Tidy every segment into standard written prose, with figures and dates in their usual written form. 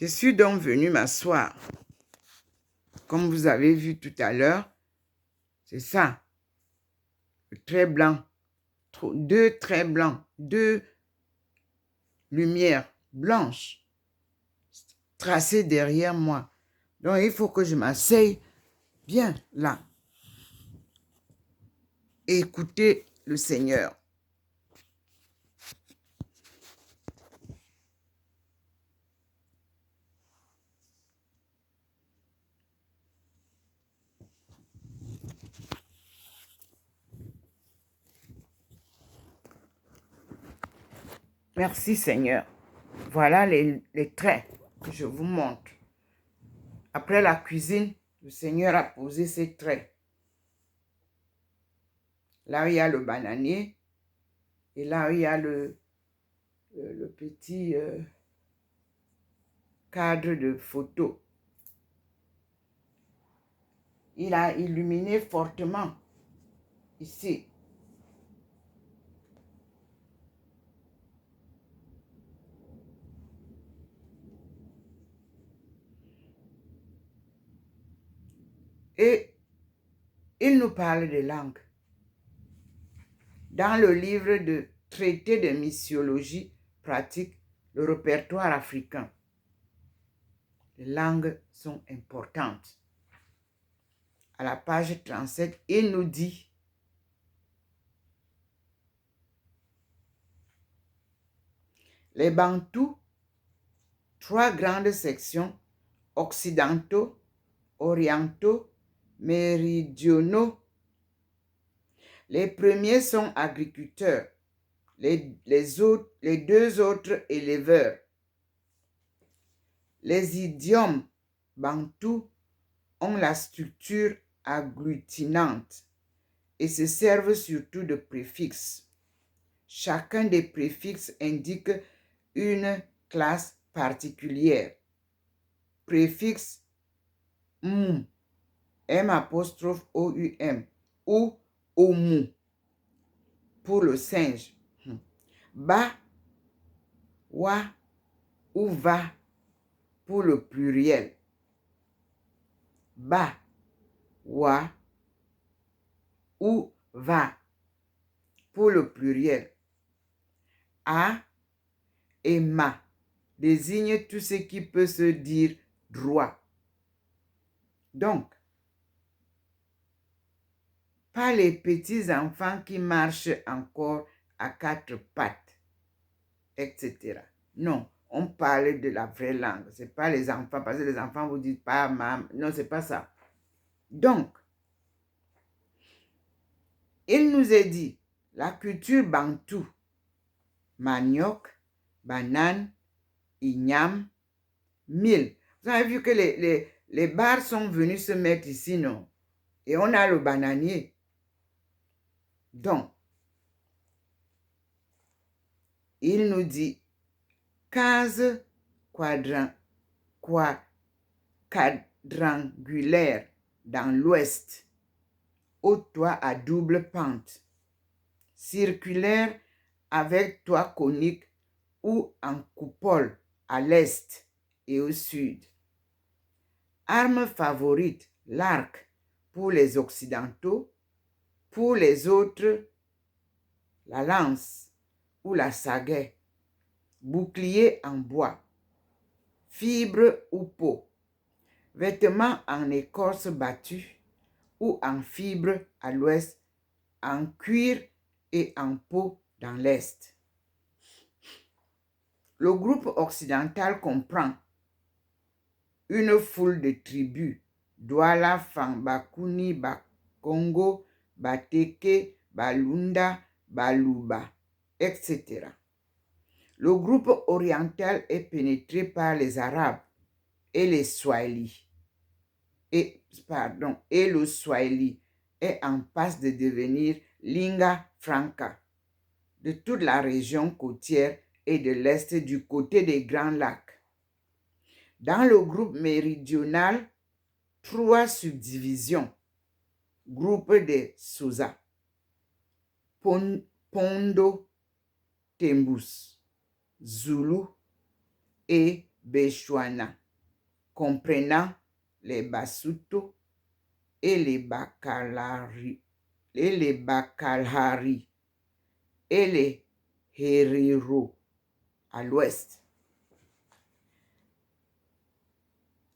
Je suis donc venue m'asseoir. Comme vous avez vu tout à l'heure, c'est ça. Le trait blanc. Deux traits blancs. Deux lumières blanches tracées derrière moi. Donc, il faut que je m'asseye bien là. Et écouter le Seigneur. Merci Seigneur. Voilà les traits que je vous montre. Après la cuisine, le Seigneur a posé ses traits. Là, il y a le bananier. Et là, il y a le petit cadre de photo. Il a illuminé fortement ici. Et il nous parle de langues. Dans le livre de Traité de missiologie pratique, le répertoire africain, les langues sont importantes. À la page 37, il nous dit les Bantous, 3 grandes sections, occidentaux, orientaux, méridionaux. Les premiers sont agriculteurs, les deux autres éleveurs. Les idiomes bantous ont la structure agglutinante et se servent surtout de préfixes. Chacun des préfixes indique une classe particulière. Préfixe M, M'-O-U-M, ou Omu, pour le singe. Ba, Wa ou Va, pour le pluriel. Ba, Wa ou Va, pour le pluriel. A et Ma désignent tout ce qui peut se dire droit. Donc, pas les petits enfants qui marchent encore à 4 pattes, etc. Non, on parle de la vraie langue. Ce n'est pas les enfants, parce que les enfants vous disent pas maman. Non, ce n'est pas ça. Donc, il nous est dit, la culture bantou, manioc, banane, igname, mil. Vous avez vu que les bars sont venus se mettre ici, non? Et on a le bananier. Donc, il nous dit 15 quadrangulaires dans l'ouest, au toit à double pente, circulaire avec toit conique ou en coupole à l'est et au sud. Arme favorite, l'arc pour les occidentaux, pour les autres, la lance ou la sagaie, bouclier en bois, fibre ou peau, vêtements en écorce battue ou en fibre à l'ouest, en cuir et en peau dans l'est. Le groupe occidental comprend une foule de tribus, Douala, Fang, Bakuni, Bakongo, Bateke, Balunda, Baluba, etc. Le groupe oriental est pénétré par les Arabes et les Swahili. Et le Swahili est en passe de devenir lingua franca de toute la région côtière et de l'est du côté des Grands Lacs. Dans le groupe méridional, 3 subdivisions. Groupe des Sosa, Pondo, Tembus, Zulu et Bechuana, comprenant les Basuto et les Bakalari, et les Herero à l'ouest.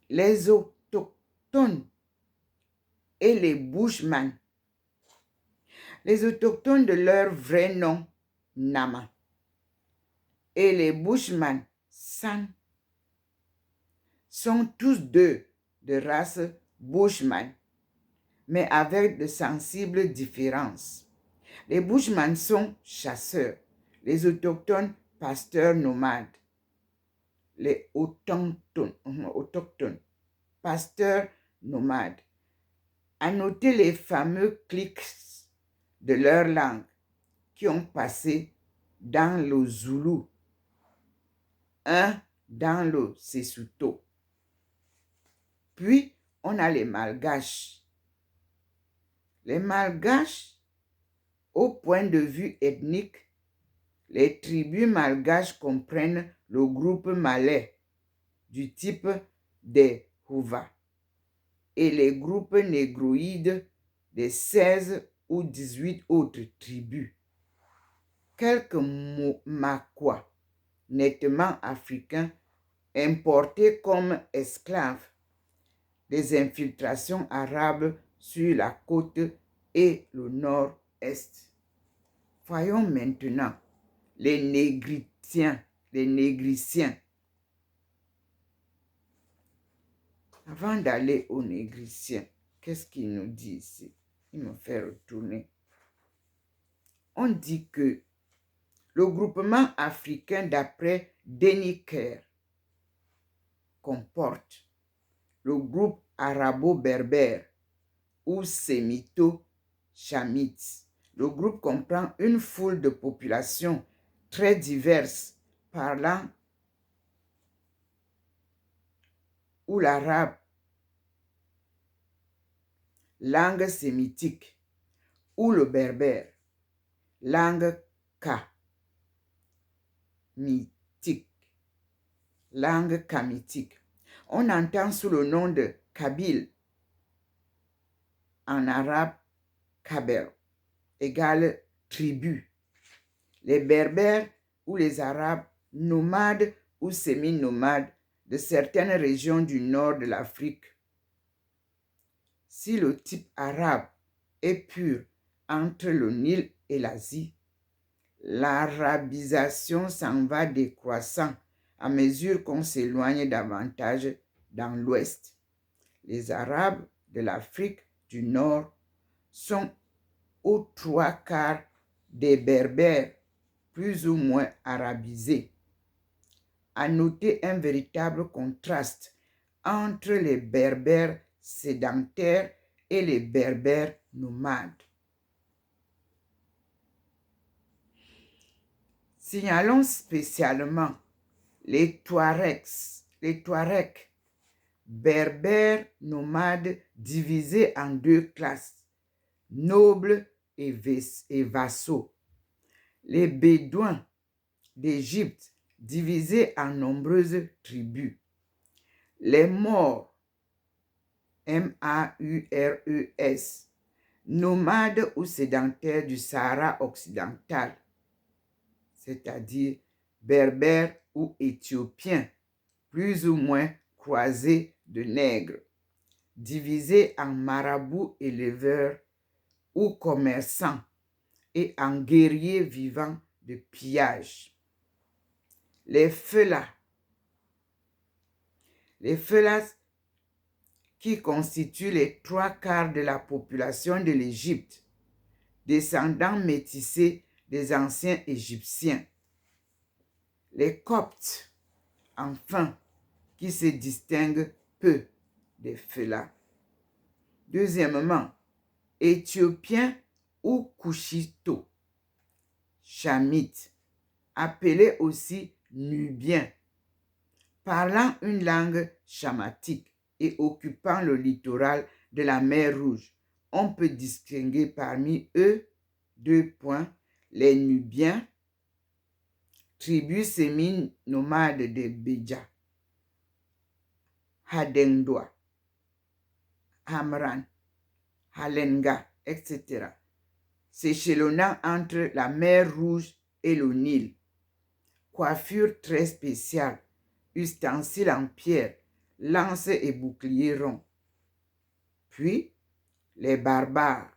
Les autochtones et les Bushmen. Les autochtones de leur vrai nom, Nama, et les Bushmen, San, sont tous deux de race Bushman, mais avec de sensibles différences. Les Bushman sont chasseurs, les autochtones pasteurs nomades. Les autochtones, pasteurs nomades. À noter les fameux clics de leur langue qui ont passé dans le Zoulou, un dans le Sesotho. Puis, on a les Malgaches. Les Malgaches, au point de vue ethnique, les tribus malgaches comprennent le groupe malais du type des Houva et les groupes négroïdes des 16 ou 18 autres tribus. Quelques Makwa, nettement africains, importés comme esclaves, des infiltrations arabes sur la côte et le nord-est. Voyons maintenant les Négriciens. Avant d'aller aux Négriciens, qu'est-ce qu'il nous dit ici? Il me fait retourner. On dit que le groupement africain d'après Denis Kerr comporte le groupe arabo-berbère ou sémito-chamite. Le groupe comprend une foule de populations très diverses parlant ou l'arabe, langue sémitique, ou le berbère, langue kamitique. On entend sous le nom de Kabyle, en arabe Kaber, égale tribu. Les berbères ou les arabes nomades ou semi-nomades de certaines régions du nord de l'Afrique. Si le type arabe est pur entre le Nil et l'Asie, l'arabisation s'en va décroissant à mesure qu'on s'éloigne davantage dans l'ouest. Les Arabes de l'Afrique du Nord sont aux 3/4 des Berbères plus ou moins arabisés. À noter un véritable contraste entre les Berbères sédentaires et les Berbères nomades. Signalons spécialement les Touaregs, berbères nomades divisés en deux classes, nobles et vassaux. Les Bédouins d'Égypte divisés en nombreuses tribus. Les Maures, M-A-U-R-E-S, nomades ou sédentaires du Sahara occidental, c'est-à-dire berbères ou éthiopiens, plus ou moins croisés de nègres, divisés en marabouts éleveurs ou commerçants et en guerriers vivants de pillage. Les Feulas qui constituent les 3/4 de la population de l'Égypte, descendants métissés des anciens Égyptiens. Les Coptes, enfin, qui se distinguent peu des Feulas. Deuxièmement, Éthiopiens ou Couchito, Chamites, appelés aussi Nubiens, parlant une langue chamatique et occupant le littoral de la mer Rouge. On peut distinguer parmi eux les Nubiens, tribu semi-nomade des Béja, Hadengdoa, Hamran, Halenga, etc., s'échelonnant entre la mer Rouge et le Nil. Coiffure très spéciale, ustensiles en pierre, lances et boucliers ronds. Puis, les barabras,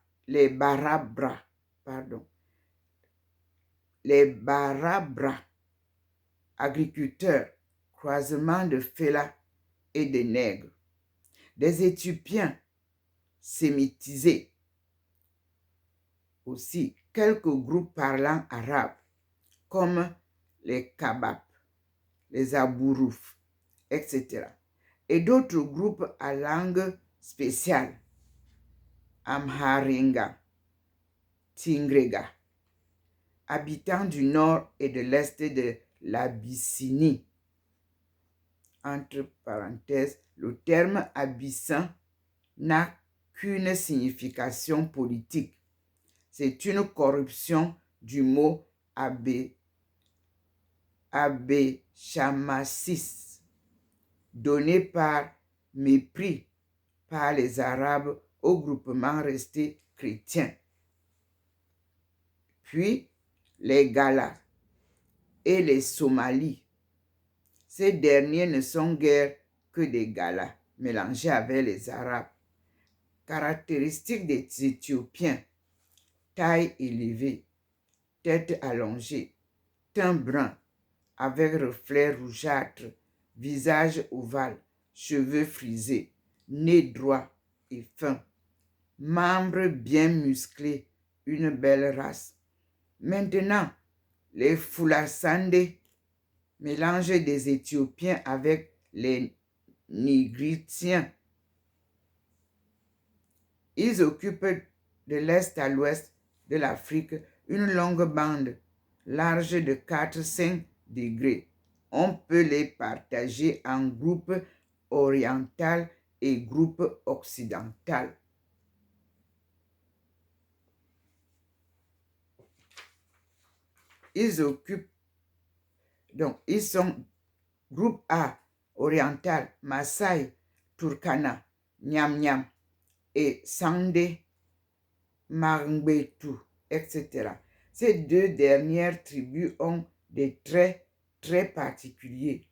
agriculteurs, croisement de Fela et de nègres. Des Éthiopiens sémitisés. Aussi, quelques groupes parlant arabe, comme les Kabab, les Abourouf, etc. Et d'autres groupes à langue spéciale, Amharinga, Tingrega, habitants du nord et de l'est de l'Abyssinie. Entre parenthèses, le terme abyssin n'a qu'une signification politique. C'est une corruption du mot abéchamassis, donné par mépris par les Arabes au groupement resté chrétien. Puis les Galas et les Somalis. Ces derniers ne sont guère que des Galas mélangés avec les Arabes. Caractéristiques des Éthiopiens: taille élevée, tête allongée, teint brun avec reflets rougeâtres, visage ovale, cheveux frisés, nez droit et fin, membres bien musclés, une belle race. Maintenant, les Fulasande, mélange des Éthiopiens avec les Nigritiens. Ils occupent de l'est à l'ouest de l'Afrique une longue bande large de 4-5 degrés. On peut les partager en groupes oriental et groupes occidental. Ils sont groupe A, oriental, Maasai, Turkana, Nyam-Nyam et Sande, Mangbetu, etc. Ces deux dernières tribus ont des traits très particuliers: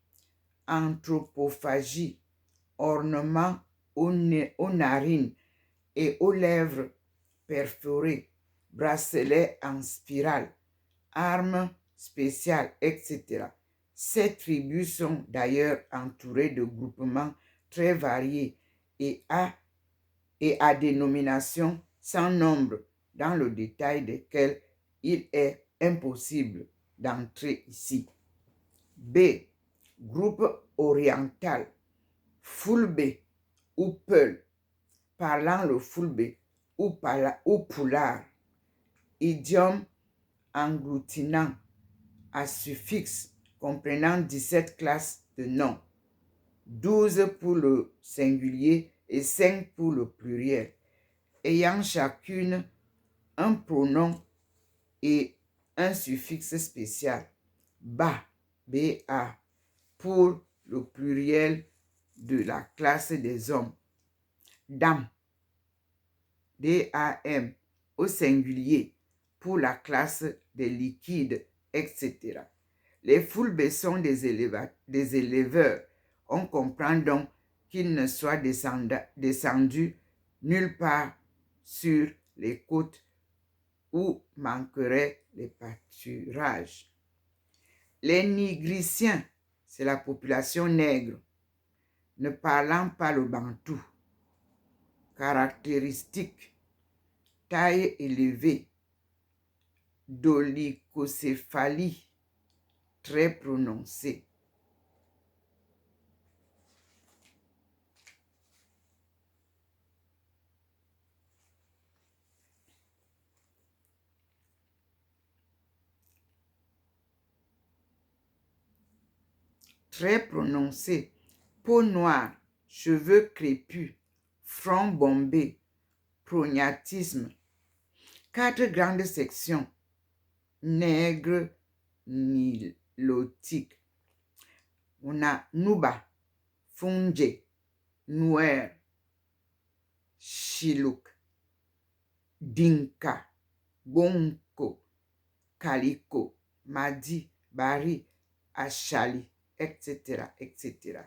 anthropophagie, ornements aux narines et aux lèvres perforées, bracelets en spirale, armes spéciales, etc. Ces tribus sont d'ailleurs entourées de groupements très variés et à dénomination sans nombre, dans le détail desquels il est impossible d'entrer ici. B. Groupe oriental, Fulbe ou Peul, parlant le Fulbe ou Poulard, idiome agglutinant à suffixe comprenant 17 classes de noms, 12 pour le singulier et 5 pour le pluriel, ayant chacune un pronom et un suffixe spécial, ba, ba, pour le pluriel de la classe des hommes, dam, dam, au singulier pour la classe des liquides, etc. Les Fulbe sont des éleveurs. On comprend donc qu'ils ne soient descendus nulle part sur les côtes où manqueraient les pâturages. Les Nigriciens, c'est la population nègre, ne parlant pas le bantou. Caractéristiques: taille élevée, dolicocéphalie très prononcée. Très prononcée, peau noire, cheveux crépus, front bombé, prognatisme. 4 grandes sections: nègre nilotique. On a Nuba, Funge, Nuer, Shilluk, Dinka, Bonko, Kaliko, Madi, Bari, Achali, etc., etc.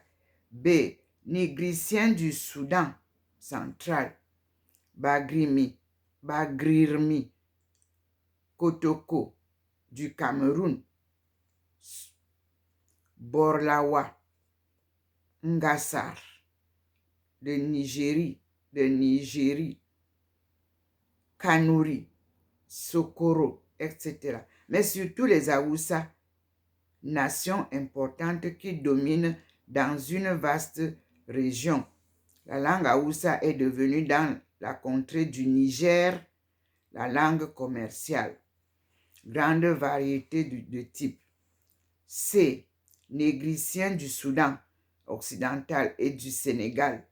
B. Négriciens du Soudan central, Bagrirmi, Kotoko du Cameroun, Borlawa, Ngassar de Nigerie, Kanouri, Sokoro, etc. Mais surtout les Haoussa, nation importante qui domine dans une vaste région. La langue Haoussa est devenue dans la contrée du Niger la langue commerciale. Grande variété de types. C. Négriciens du Soudan occidental et du Sénégal.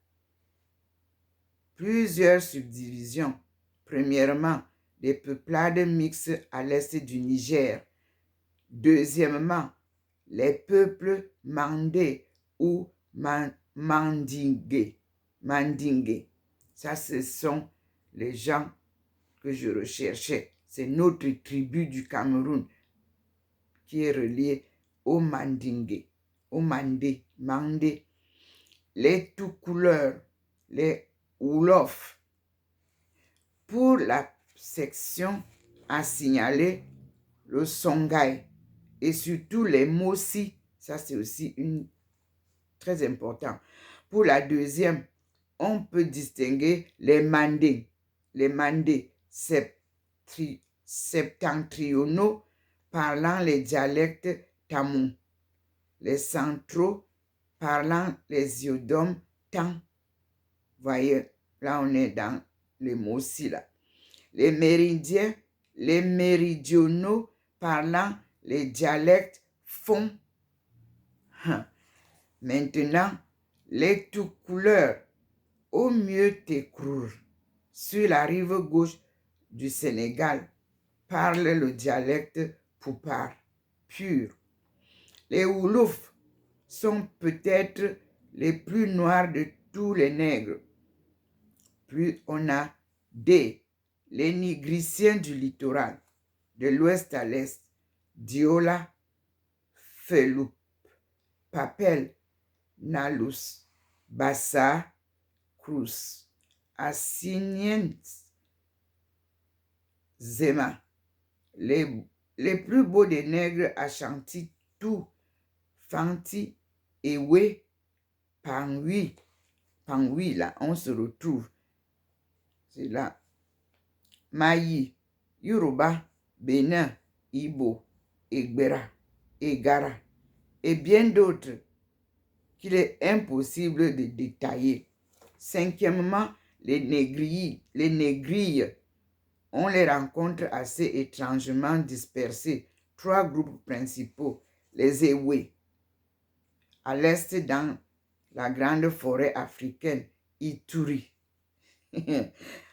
Plusieurs subdivisions. Premièrement, des peuplades mixtes à l'est du Niger. Deuxièmement, les peuples mandés ou mandingués. Ça, ce sont les gens que je recherchais. C'est notre tribu du Cameroun qui est reliée aux Mandingué, aux Mandé. Les tout couleurs, les Wolof. Pour la section à signaler le Songhai et surtout les Mossi, ça c'est aussi très important. Pour la deuxième, on peut distinguer les Mandés. Les Mandés septentrionaux parlant les dialectes tamou. Les centraux parlant les iodomes tam. Voyez, là on est dans les mots aussi là. Les méridionaux parlant les dialectes font. Maintenant, les tout couleurs, au mieux t'écrour, sur la rive gauche du Sénégal, parlent le dialecte poupar, pur. Les Wolof sont peut-être les plus noirs de tous les nègres. Puis on a D, les Négriciens du littoral, de l'ouest à l'est, Diola, Feloup, Papel, Nalus, Bassa, Cruz, Assiniens, Zema. Les plus beaux des nègres Ashanti, Tout, Fanti, Ewe, Pangui. Pangui, là, on se retrouve. C'est là. Mayi, Yoruba, Bénin, Ibo, Egbera, Egara, et bien d'autres qu'il est impossible de détailler. Cinquièmement, les négrilles. On les rencontre assez étrangement dispersés. 3 groupes principaux. Les Ewe, à l'est dans la grande forêt africaine, Ituri.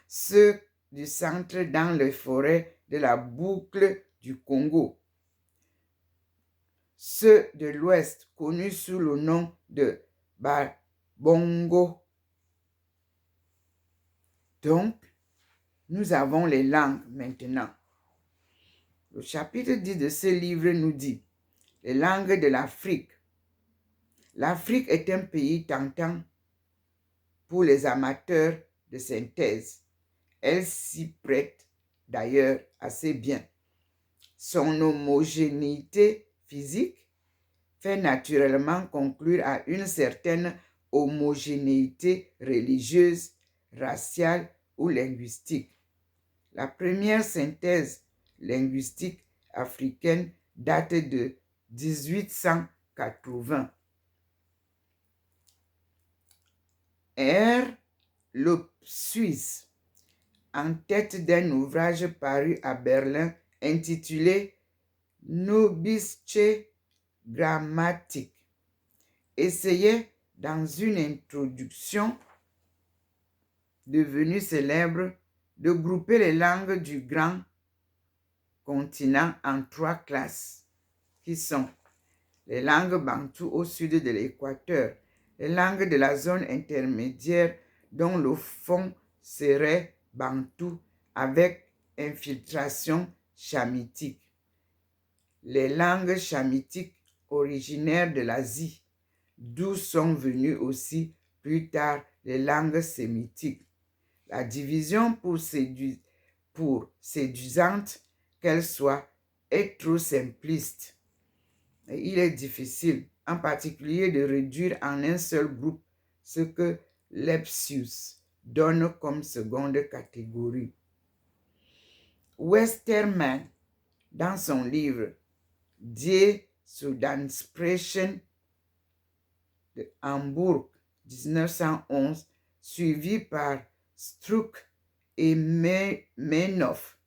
Ceux du centre dans les forêts de la boucle du Congo. Ceux de l'ouest connus sous le nom de Babongo. Donc, nous avons les langues maintenant. Le chapitre 10 de ce livre nous dit les langues de l'Afrique. L'Afrique est un pays tentant pour les amateurs de synthèse. Elle s'y prête d'ailleurs assez bien. Son homogénéité physique fait naturellement conclure à une certaine homogénéité religieuse, raciale ou linguistique. La première synthèse linguistique africaine date de 1880. R. Suisse, en tête d'un ouvrage paru à Berlin intitulé Nobische Grammatik, essayait dans une introduction devenue célèbre de grouper les langues du grand continent en 3 classes, qui sont les langues bantoues au sud de l'équateur, Les langues de la zone intermédiaire dont le fond serait bantou avec infiltration chamitique. Les langues chamitiques originaires de l'Asie, d'où sont venues aussi plus tard les langues sémitiques. La division pour séduisante qu'elle soit est trop simpliste. Et il est difficile, en particulier, de réduire en un seul groupe ce que Lepsius donne comme seconde catégorie. Westermann, dans son livre Die Sudansprechen de Hambourg 1911, suivi par Struck et Meinhof,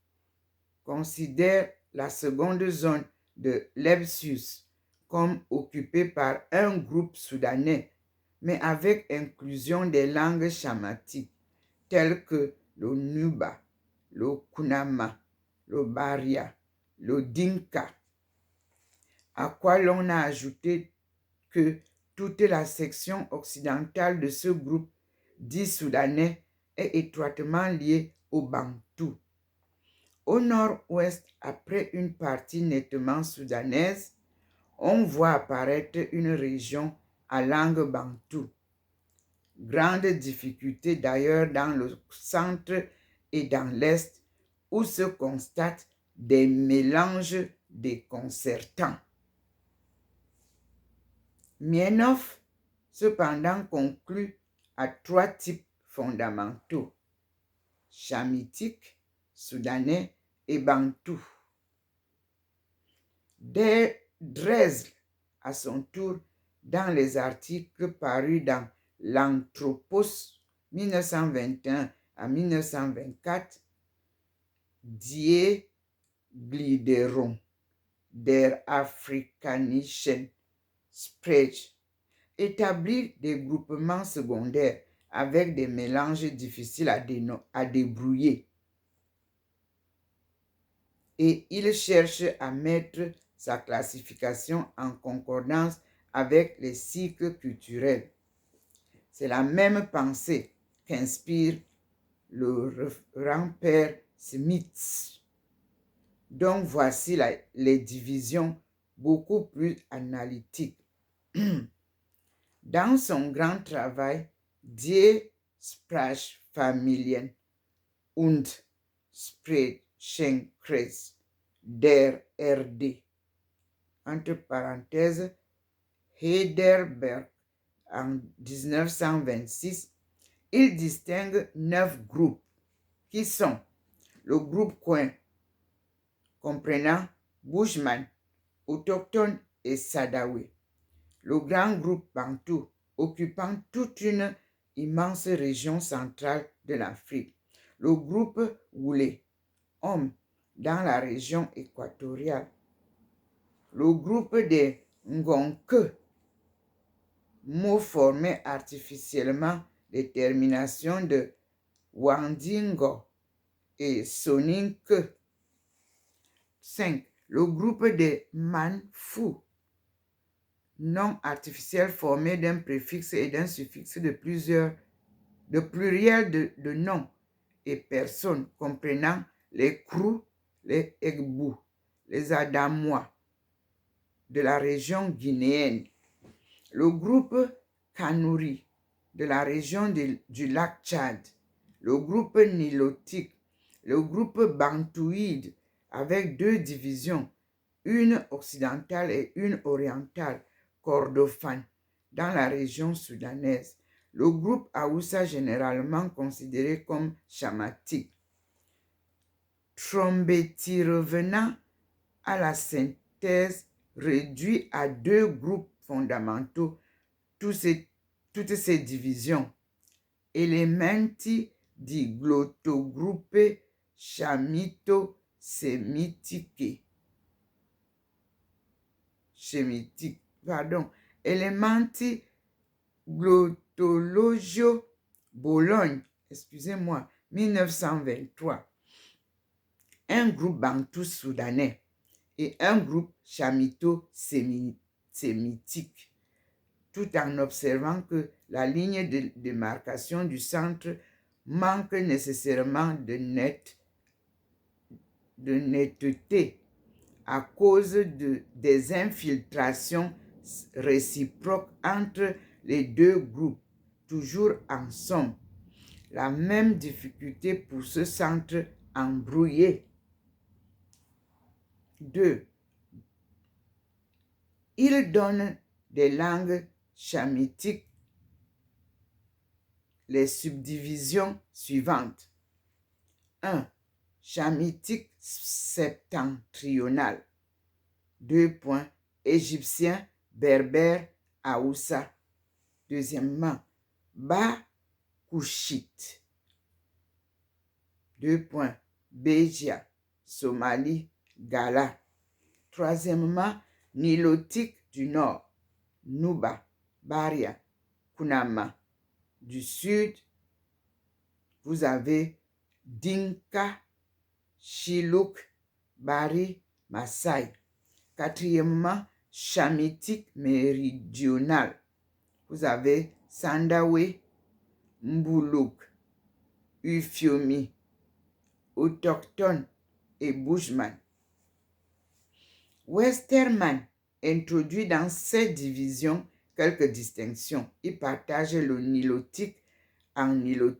considère la seconde zone de Lepsius comme occupée par un groupe soudanais, mais avec inclusion des langues chamatiques telles que le Nuba, le Kunama, le Baria, le Dinka, à quoi l'on a ajouté que toute la section occidentale de ce groupe dit soudanais est étroitement liée au Bantou. Au nord-ouest, après une partie nettement soudanaise, on voit apparaître une région à langue bantou. Grande difficulté d'ailleurs dans le centre et dans l'est, où se constatent des mélanges déconcertants. Meinhof, cependant, conclut à 3 types fondamentaux: chamitique, soudanais et bantou. Dresle, à son tour, dans les articles parus dans l'Anthropos 1921 à 1924, Die Gliederung der afrikanischen Sprache, établit des groupements secondaires avec des mélanges difficiles à débrouiller. Et il cherche à mettre sa classification en concordance avec les cycles culturels. C'est la même pensée qu'inspire le grand-père Smith. Donc voici les divisions beaucoup plus analytiques. Dans son grand travail Die Sprachfamilien und Sprechenkreis der RD, entre parenthèses, Heidelberg en 1926, il distingue 9 groupes qui sont le groupe Coin, comprenant Bushman, autochtones et Sadawi, le grand groupe Bantou, occupant toute une immense région centrale de l'Afrique, le groupe Woulé, hommes dans la région équatoriale, le groupe des Ngonke, mot formé artificiellement des terminations de Wandingo et Soninke. 5. Le groupe des Manfu, nom artificiel formé d'un préfixe et d'un suffixe de pluriel de noms et personnes, comprenant les Krou, les Egbu, les Adamois de la région guinéenne, le groupe Kanouri de la région du lac Tchad, le groupe nilotique, le groupe bantouide avec 2 divisions, une occidentale et une orientale, Kordofan, dans la région soudanaise, le groupe Haoussa généralement considéré comme chamatique. Trombeti revenant à la synthèse réduit à 2 groupes fondamentaux toutes ces divisions. Elementi di glottogruppe chamito-sémitique. Elementi glottologio Bologne, 1923. Un groupe bantou soudanais et un groupe chamito-sémitique. tout en observant que la ligne de démarcation du centre manque nécessairement de netteté à cause des infiltrations réciproques entre les deux groupes, toujours en somme. La même difficulté pour ce centre embrouillé. 2. Il donne des langues chamitiques les subdivisions suivantes. 1. Chamitique septentrional. 2. Égyptien, berbère, Haoussa. Deuxièmement, Bas-Couchite. 2. Béja, Somalie, Gala. Troisièmement, Nilotique du Nord, Nuba, Baria, Kunama. Du Sud, vous avez Dinka, Chiluk, Bari, Maasai. Quatrièmement, Chamitique méridional. Vous avez Sandawe, Mboulouk, Ufiomi, autochtone et Bushman. Westermann introduit dans ces divisions quelques distinctions. Il partage le nilotique en nilotique